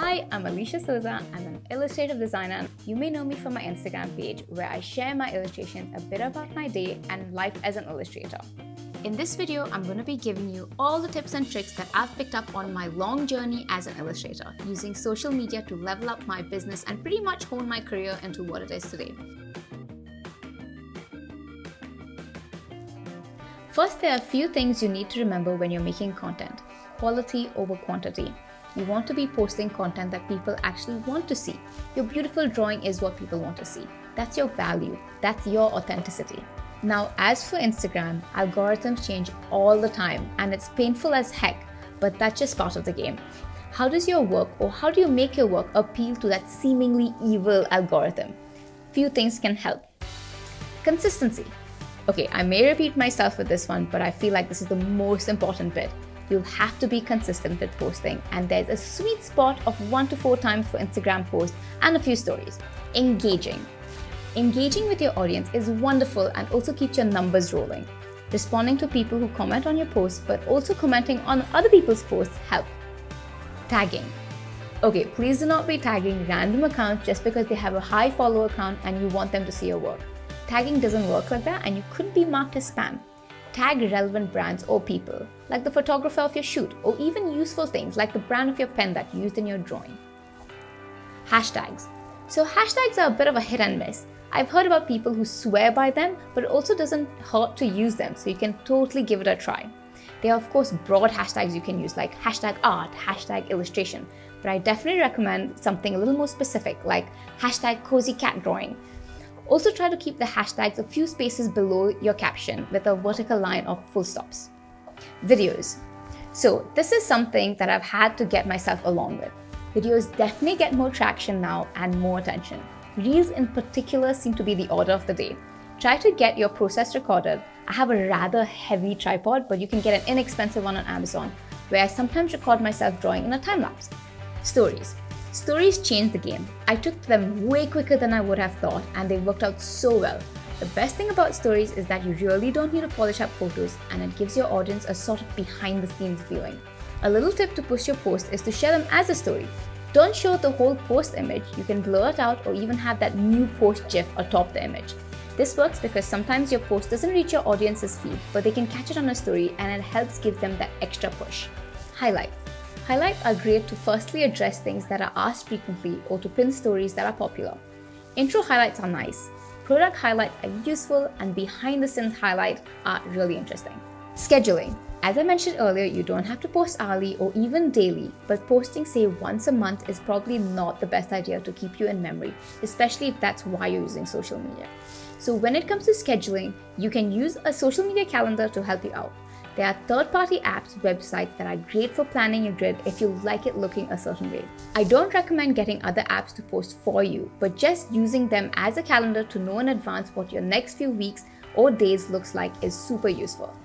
Hi, I'm Alicia Souza. I'm an illustrative designer. You may know me from my Instagram page where I share my illustrations, a bit about my day and life as an illustrator. In this video, I'm going to be giving you all the tips and tricks that I've picked up on my long journey as an illustrator, using social media to level up my business and pretty much hone my career into what it is today. First, there are a few things you need to remember when you're making content. Quality over quantity. You want to be posting content that people actually want to see. Your beautiful drawing is what people want to see. That's your value. That's your authenticity. Now, as for Instagram, algorithms change all the time and it's painful as heck, but that's just part of the game. How does your work or how do you make your work appeal to that seemingly evil algorithm? Few things can help. Consistency. Okay, I may repeat myself with this one, but I feel like this is the most important bit. You'll have to be consistent with posting, and there's a sweet spot of 1 to 4 times for Instagram posts and a few stories. Engaging. Engaging with your audience is wonderful and also keeps your numbers rolling. Responding to people who comment on your posts, but also commenting on other people's posts help. Tagging. Okay, please do not be tagging random accounts just because they have a high follower count and you want them to see your work. Tagging doesn't work like that and you couldn't be marked as spam. Tag relevant brands or people, like the photographer of your shoot, or even useful things like the brand of your pen that you used in your drawing. Hashtags. So hashtags are a bit of a hit and miss. I've heard about people who swear by them, but it also doesn't hurt to use them, so you can totally give it a try. There are of course broad hashtags you can use like hashtag art, hashtag illustration, but I definitely recommend something a little more specific like hashtag cozy cat drawing. Also try to keep the hashtags a few spaces below your caption with a vertical line of full stops. Videos. So this is something that I've had to get myself along with. Videos definitely get more traction now and more attention. Reels in particular seem to be the order of the day. Try to get your process recorded. I have a rather heavy tripod, but you can get an inexpensive one on Amazon, where I sometimes record myself drawing in a time lapse. Stories. Stories changed the game. I took them way quicker than I would have thought and they worked out so well. The best thing about stories is that you really don't need to polish up photos and it gives your audience a sort of behind the scenes feeling. A little tip to push your post is to share them as a story. Don't show the whole post image, you can blur it out or even have that new post gif atop the image. This works because sometimes your post doesn't reach your audience's feed, but they can catch it on a story and it helps give them that extra push. Highlights. Highlights are great to firstly address things that are asked frequently or to pin stories that are popular. Intro highlights are nice. Product highlights are useful and behind the scenes highlights are really interesting. Scheduling. As I mentioned earlier, you don't have to post hourly or even daily, but posting say once a month is probably not the best idea to keep you in memory, especially if that's why you're using social media. So when it comes to scheduling, you can use a social media calendar to help you out. There are third-party apps, websites that are great for planning your grid if you like it looking a certain way. I don't recommend getting other apps to post for you, but just using them as a calendar to know in advance what your next few weeks or days looks like is super useful.